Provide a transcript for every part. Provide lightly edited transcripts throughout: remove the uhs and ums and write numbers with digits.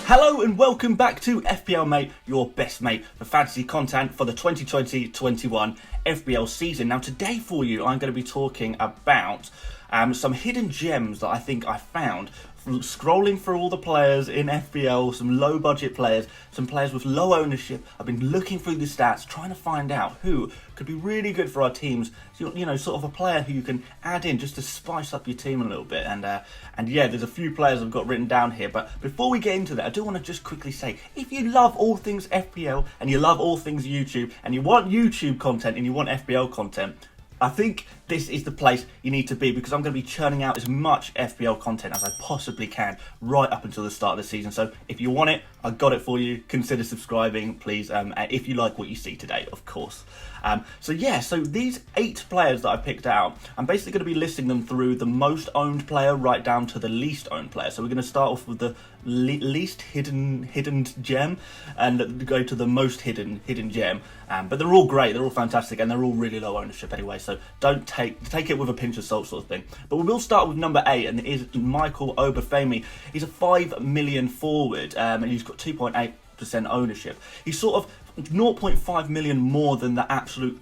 Hello and welcome back to FPL Mate, your best mate for fantasy content for the 2020-21 FPL season. Now today for you, I'm going to be talking about some hidden gems that I think I found from scrolling through all the players in FPL, some low budget players, some players with low ownership. I've been looking through the stats, trying to find out who could be really good for our teams. So, you know, sort of a player who you can add in just to spice up your team a little bit. And yeah, there's a few players I've got written down here. But before we get into that, I do want to just quickly say, if you love all things FPL and you love all things YouTube and you want YouTube content and you want FPL content, I think this is the place you need to be, because I'm going to be churning out as much FPL content as I possibly can right up until the start of the season. So if you want it, I got it for you. Consider subscribing, please, if you like what you see today, of course. So these 8 players that I picked out, I'm basically going to be listing them through the most owned player right down to the least owned player. So we're going to start off with the least hidden gem and go to the most hidden gem. But they're all great, they're all fantastic, and they're all really low ownership anyway. So don't take it with a pinch of salt, sort of thing. But we will start with number 8, and it is Michael Obafemi. He's a 5 million forward, and he's got 2.8% ownership. He's sort of 0.5 million more than the absolute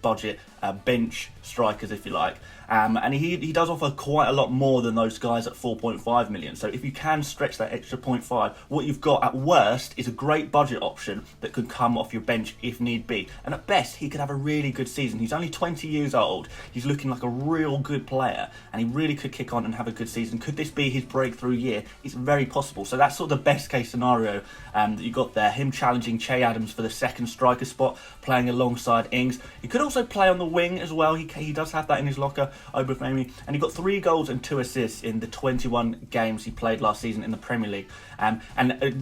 budget bench strikers, if you like. And he does offer quite a lot more than those guys at 4.5 million. So if you can stretch that extra 0.5, what you've got at worst is a great budget option that could come off your bench if need be. And at best, he could have a really good season. He's only 20 years old. He's looking like a real good player, and he really could kick on and have a good season. Could this be his breakthrough year? It's very possible. So that's sort of the best case scenario that you got there. Him challenging Che Adams for the second striker spot, playing alongside Ings. He could also play on the wing as well. He does have that in his locker, Obafemi, and he got 3 goals and 2 assists in the 21 games he played last season in the Premier League.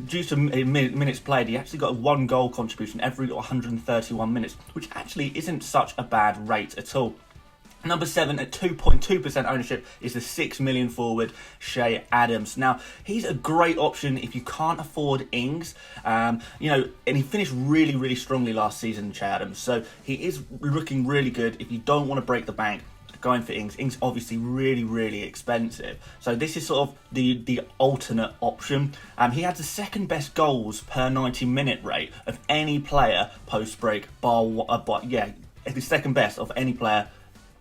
Due to minutes played, he actually got 1 goal contribution every 131 minutes, which actually isn't such a bad rate at all. Number 7 at 2.2% ownership is the 6 million forward Che Adams. Now, he's a great option if you can't afford Ings. And he finished really, really strongly last season, Che Adams. So he is looking really good if you don't want to break the bank. Going for Ings. Ings obviously really, really expensive. So this is sort of the alternate option. He had the second best goals per 90 minute rate of any player post break, the second best of any player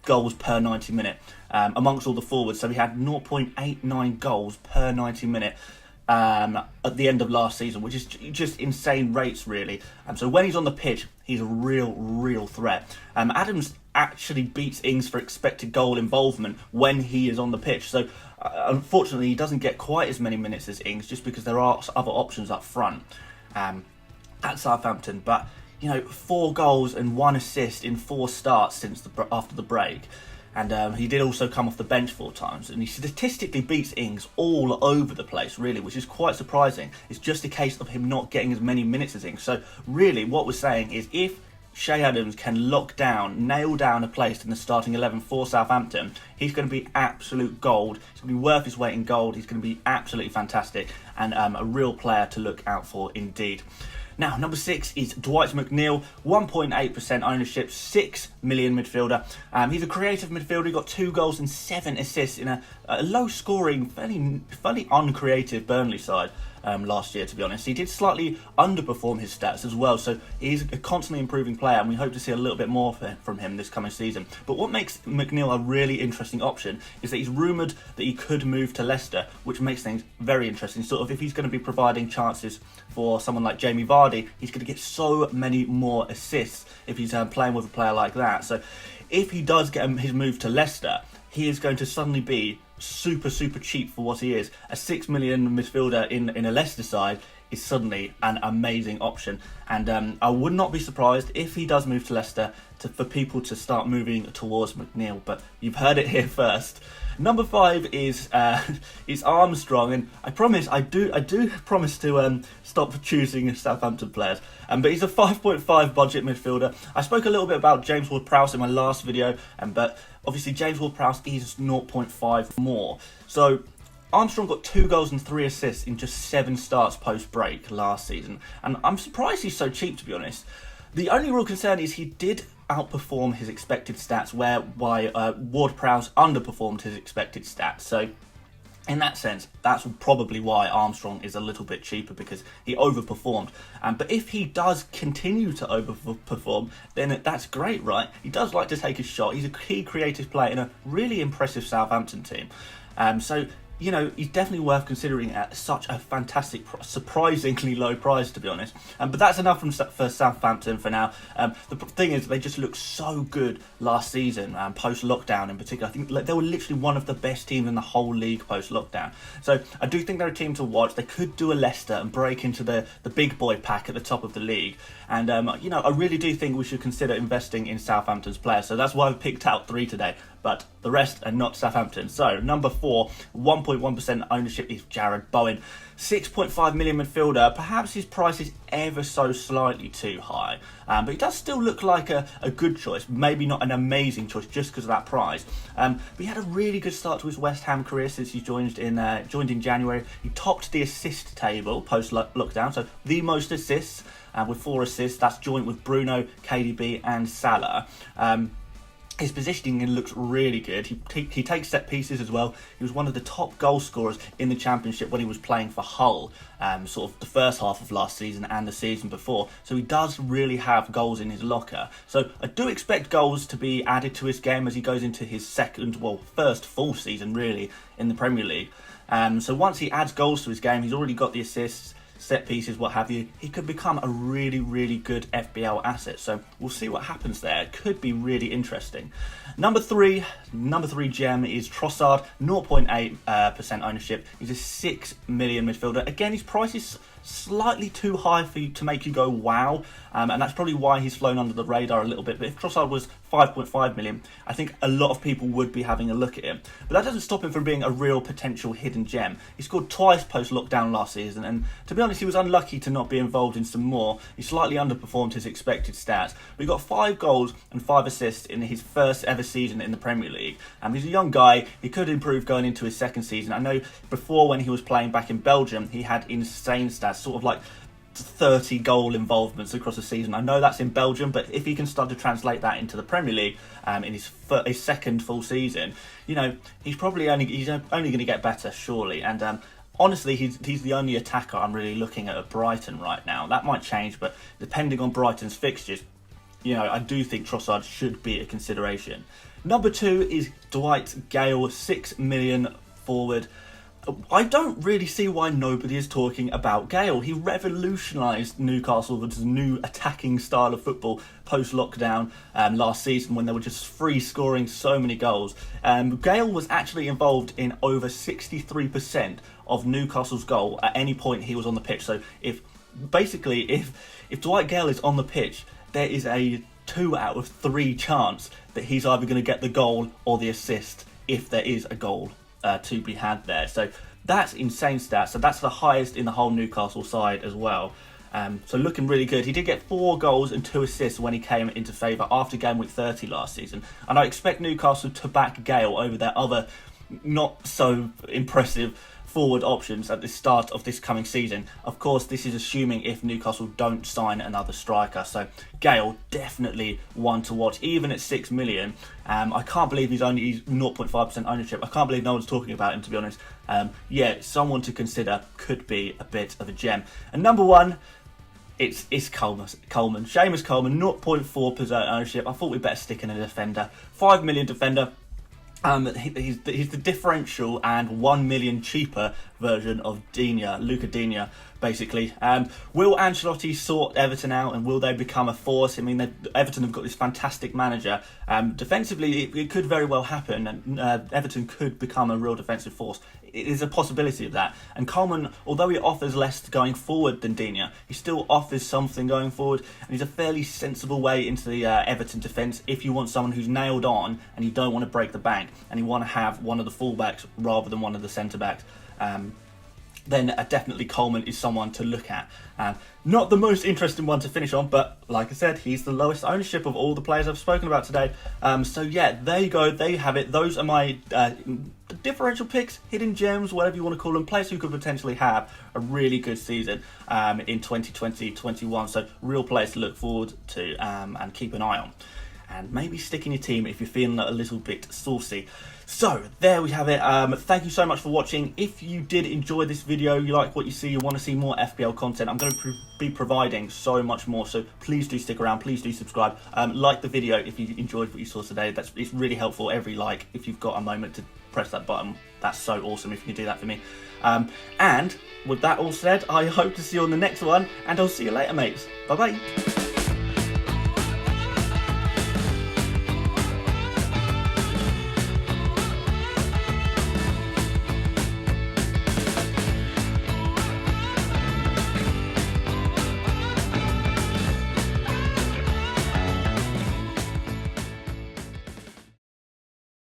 goals per 90 minute amongst all the forwards. So he had 0.89 goals per 90 minute at the end of last season, which is just insane rates, really. So when he's on the pitch, he's a real threat. Adams actually beats Ings for expected goal involvement when he is on the pitch. So unfortunately, he doesn't get quite as many minutes as Ings, just because there are other options up front at Southampton. But 4 goals and 1 assist in 4 starts after the break. And he did also come off the bench 4 times. And he statistically beats Ings all over the place, really, which is quite surprising. It's just a case of him not getting as many minutes as Ings. So really, what we're saying is, if Che Adams can nail down a place in the starting 11 for Southampton, he's going to be absolute gold. He's going to be worth his weight in gold. He's going to be absolutely fantastic, and a real player to look out for indeed. Now, number 6 is Dwight McNeil, 1.8% ownership, 6 million midfielder. He's a creative midfielder. He got 2 goals and 7 assists in a low-scoring, fairly uncreative Burnley side last year, to be honest. He did slightly underperform his stats as well, so he's a constantly improving player, and we hope to see a little bit more from him this coming season. But what makes McNeil a really interesting option is that he's rumoured that he could move to Leicester, which makes things very interesting. Sort of, if he's going to be providing chances for someone like Jamie Vardy, he's going to get so many more assists if he's playing with a player like that. So if he does get his move to Leicester, he is going to suddenly be super cheap for what he is. A 6 million midfielder in a Leicester side is suddenly an amazing option, and I would not be surprised if he does move to Leicester for people to start moving towards McNeil. But you've heard it here first. Number 5 is Armstrong, and I do promise to stop choosing Southampton players. But he's a 5.5 budget midfielder. I spoke a little bit about James Ward-Prowse in my last video, but obviously James Ward-Prowse is 0.5 more. So Armstrong got 2 goals and 3 assists in just 7 starts post-break last season, and I'm surprised he's so cheap, to be honest. The only real concern is he did outperform his expected stats, whereby Ward-Prowse underperformed his expected stats. So in that sense, that's probably why Armstrong is a little bit cheaper, because he overperformed. But if he does continue to overperform, then that's great, right? He does like to take a shot. He's a key creative player in a really impressive Southampton team. So, you know, he's definitely worth considering at such a fantastic, surprisingly low price, to be honest. But that's enough for Southampton for now. The thing is, they just looked so good last season, post-lockdown in particular. I think they were literally one of the best teams in the whole league post-lockdown. So I do think they're a team to watch. They could do a Leicester and break into the big boy pack at the top of the league. And, you know, I really do think we should consider investing in Southampton's players. So that's why I've picked out 3 today. But the rest are not Southampton. So, number 4, 1.1% ownership is Jarrod Bowen. 6.5 million midfielder. Perhaps his price is ever so slightly too high. But he does still look like a good choice. Maybe not an amazing choice just because of that price. But he had a really good start to his West Ham career since he joined in January. He topped the assist table post-lockdown. So, the most assists with 4 assists. That's joint with Bruno, KDB and Salah. His positioning looks really good. He takes set pieces as well. He was one of the top goal scorers in the Championship when he was playing for Hull, sort of the first half of last season and the season before. So he does really have goals in his locker. So I do expect goals to be added to his game as he goes into his first full season really in the Premier League. So once he adds goals to his game, he's already got the assists, set pieces, what have you. He could become a really, really good FPL asset. So we'll see what happens there. It could be really interesting. Number three gem is Trossard, 0.8% ownership. He's a 6 million midfielder. Again, his price is slightly too high for you to make you go wow, and that's probably why he's flown under the radar a little bit. But if Trossard was 5.5 million, I think a lot of people would be having a look at him. But that doesn't stop him from being a real potential hidden gem. He scored twice post-lockdown last season, and to be honest, he was unlucky to not be involved in some more. He slightly underperformed his expected stats, but he got 5 goals and 5 assists in his first ever season in the Premier League. He's a young guy. He could improve going into his second season. I know before, when he was playing back in Belgium, he had insane stats, sort of like 30 goal involvements across the season. I know that's in Belgium, but if he can start to translate that into the Premier League in his second full season, you know, he's only going to get better, surely. And honestly, he's the only attacker I'm really looking at Brighton right now. That might change, but depending on Brighton's fixtures, you know, I do think Trossard should be a consideration. Number 2 is Dwight Gale, 6 million forward. I don't really see why nobody is talking about Gale. He revolutionised Newcastle with his new attacking style of football post-lockdown last season, when they were just free scoring so many goals. Gale was actually involved in over 63% of Newcastle's goal at any point he was on the pitch. So if Dwight Gale is on the pitch, there is a 2 out of 3 chance that he's either going to get the goal or the assist if there is a goal to be had there. So that's insane stats. So that's the highest in the whole Newcastle side as well. So looking really good. He did get 4 goals and 2 assists when he came into favour after game week 30 last season. And I expect Newcastle to back Gale over their other not so impressive forward options at the start of this coming season. Of course, this is assuming if Newcastle don't sign another striker. So Gale, definitely one to watch, even at 6 million. I can't believe he's only 0.5% ownership. I can't believe no one's talking about him, to be honest. Yeah, someone to consider. Could be a bit of a gem. And number 1, it's Coleman. Seamus Coleman, 0.4% ownership. I thought we'd better stick in a defender. 5 million defender. He's the differential and 1 million cheaper version of Luca Digne, basically. Will Ancelotti sort Everton out, and will they become a force? I mean, Everton have got this fantastic manager. Defensively, it could very well happen, and Everton could become a real defensive force. It is a possibility of that. And Coleman, although he offers less going forward than Digne, he still offers something going forward, and he's a fairly sensible way into the Everton defence if you want someone who's nailed on and you don't want to break the bank and you want to have one of the fullbacks rather than one of the centre-backs. Then definitely Coleman is someone to look at. Not the most interesting one to finish on, but like I said, he's the lowest ownership of all the players I've spoken about today. So yeah, there you go. There you have it. Those are my differential picks, hidden gems, whatever you want to call them, players who could potentially have a really good season in 2020-21. So real players to look forward to and keep an eye on. and maybe stick in your team if you're feeling a little bit saucy. So there we have it. Thank you so much for watching. If you did enjoy this video, you like what you see, you want to see more FPL content, I'm going to be providing so much more, so please do stick around, please do subscribe. Like the video if you enjoyed what you saw today. It's really helpful. Every like, if you've got a moment to press that button, that's so awesome if you can do that for me. And with that all said, I hope to see you on the next one, and I'll see you later, mates. Bye bye.